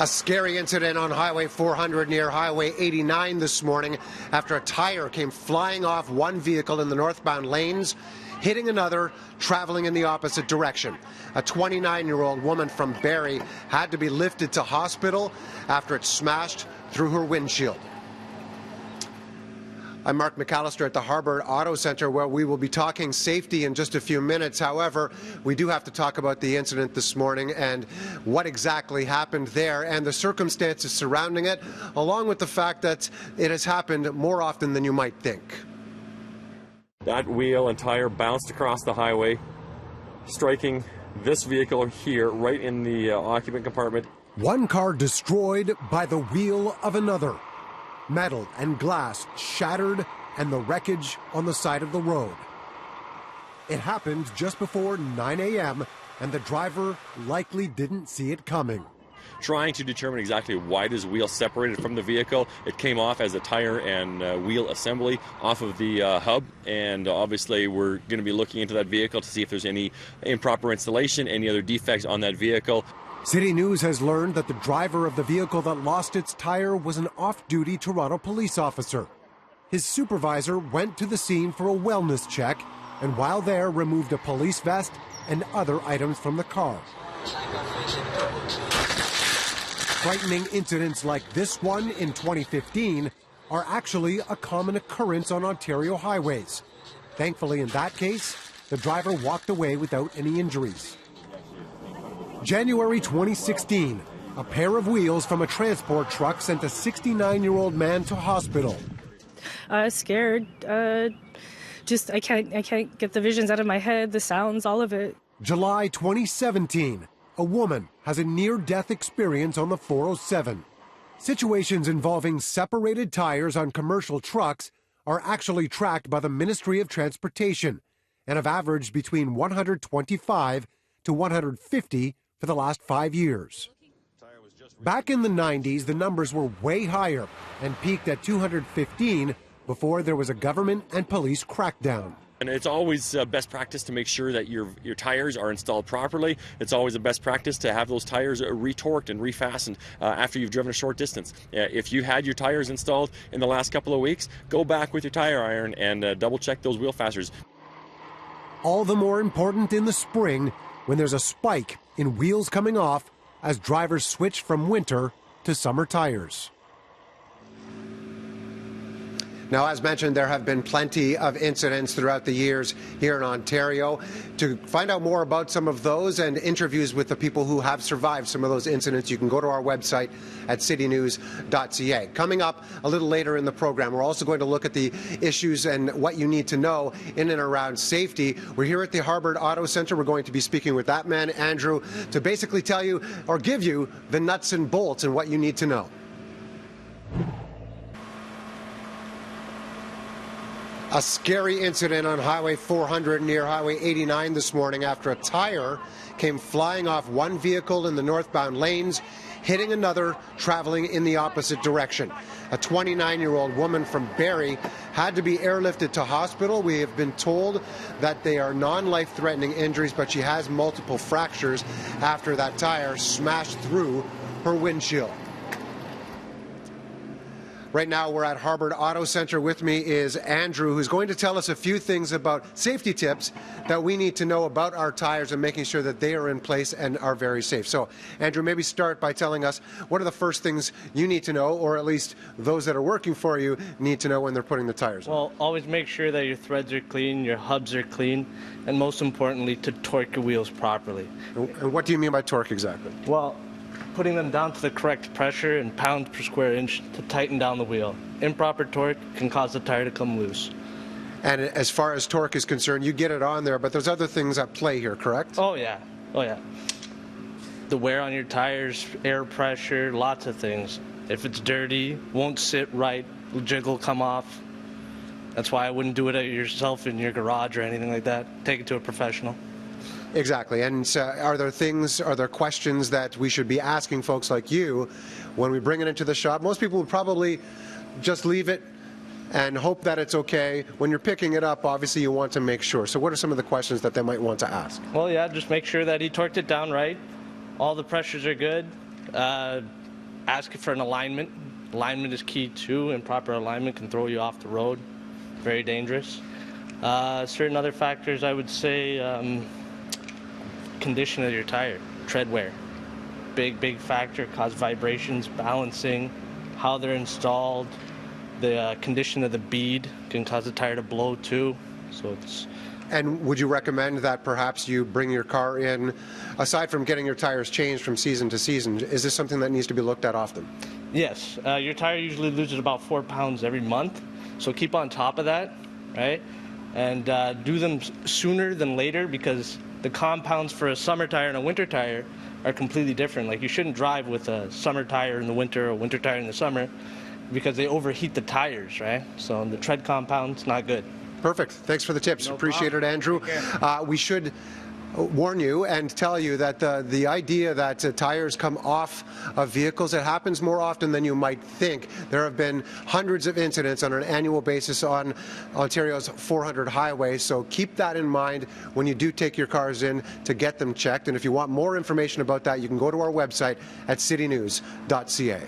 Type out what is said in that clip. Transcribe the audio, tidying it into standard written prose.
A scary incident on Highway 400 near Highway 89 this morning after a tire came flying off one vehicle in the northbound lanes, hitting another traveling in the opposite direction. A 29-year-old woman from Barrie had to be lifted to hospital after it smashed through her windshield. I'm Mark McAllister at the Harbour Auto Centre, where we will be talking safety in just a few minutes. However, we do have to talk about the incident this morning and what exactly happened there and the circumstances surrounding it, along with the fact that it has happened more often than you might think. That wheel and tire bounced across the highway, striking this vehicle here right in the occupant compartment. One car destroyed by the wheel of another. Metal and glass shattered and the wreckage on the side of the road. It happened just before 9 a.m. and the driver likely didn't see it coming. Trying to determine exactly why this wheel separated from the vehicle. It came off as a tire and wheel assembly off of the hub, and obviously we're going to be looking into that vehicle to see if there's any improper installation, any other defects on that vehicle. City News has learned that the driver of the vehicle that lost its tire was an off-duty Toronto police officer. His supervisor went to the scene for a wellness check and while there removed a police vest and other items from the car. Frightening incidents like this one in 2015 are actually a common occurrence on Ontario highways. Thankfully, in that case, the driver walked away without any injuries. January 2016, a pair of wheels from a transport truck sent a 69-year-old man to hospital. Scared. I can't get the visions out of my head, the sounds, all of it. July 2017, a woman has a near-death experience on the 407. Situations involving separated tires on commercial trucks are actually tracked by the Ministry of Transportation and have averaged between 125 to 150 for the last 5 years. Back in the 90s, the numbers were way higher and peaked at 215 before there was a government and police crackdown. And it's always best practice to make sure that your tires are installed properly. It's always a best practice to have those tires retorqued and refastened after you've driven a short distance. If you had your tires installed in the last couple of weeks, go back with your tire iron and double check those wheel fasteners. All the more important in the spring when there's a spike in wheels coming off as drivers switch from winter to summer tires. Now, as mentioned, there have been plenty of incidents throughout the years here in Ontario. To find out more about some of those and interviews with the people who have survived some of those incidents, you can go to our website at citynews.ca. Coming up a little later in the program, we're also going to look at the issues and what you need to know in and around safety. We're here at the Harbour Auto Centre. We're going to be speaking with that man, Andrew, to basically tell you or give you the nuts and bolts and what you need to know. A scary incident on Highway 400 near Highway 89 this morning after a tire came flying off one vehicle in the northbound lanes, hitting another traveling in the opposite direction. A 29-year-old woman from Barrie had to be airlifted to hospital. We have been told that they are non-life-threatening injuries, but she has multiple fractures after that tire smashed through her windshield. Right now, we're at Harbour Auto Centre. With me is Andrew, who's going to tell us a few things about safety tips that we need to know about our tires and making sure that they are in place and are very safe. So, Andrew, maybe start by telling us what are the first things you need to know, or at least those that are working for you need to know when they're putting the tires on. Well, always make sure that your threads are clean, your hubs are clean, and most importantly, to torque your wheels properly. And what do you mean by torque exactly? Well, putting them down to the correct pressure and pounds per square inch to tighten down the wheel. Improper torque can cause the tire to come loose. And as far as torque is concerned, you get it on there, but there's other things at play here, correct? Oh yeah. The wear on your tires, air pressure, lots of things. If it's dirty, won't sit right, the jig will come off. That's why I wouldn't do it yourself in your garage or anything like that. Take it to a professional. Exactly. And are there questions that we should be asking folks like you when we bring it into the shop? Most people would probably just leave it and hope that it's okay. When you're picking it up, obviously you want to make sure. So what are some of the questions that they might want to ask? Well, yeah, just make sure that he torqued it down right. All the pressures are good. ask for an alignment. Alignment is key too. Improper alignment can throw you off the road. Very dangerous. Certain other factors, I would say, condition of your tire, tread wear. Big factor, cause vibrations, balancing, how they're installed. The condition of the bead can cause the tire to blow too. So it's. And would you recommend that perhaps you bring your car in, aside from getting your tires changed from season to season, is this something that needs to be looked at often? Yes, your tire usually loses about 4 pounds every month, so keep on top of that, right? And do them sooner than later, because the compounds for a summer tire and a winter tire are completely different. Like, you shouldn't drive with a summer tire in the winter or a winter tire in the summer, because they overheat the tires, right? So the tread compound's not good. Perfect. Thanks for the tips. No Appreciate problem. it, Andrew. We should warn you and tell you that the idea that tires come off of vehicles, it happens more often than you might think. There have been hundreds of incidents on an annual basis on Ontario's 400 highways, so keep that in mind when you do take your cars in to get them checked. And if you want more information about that, you can go to our website at citynews.ca.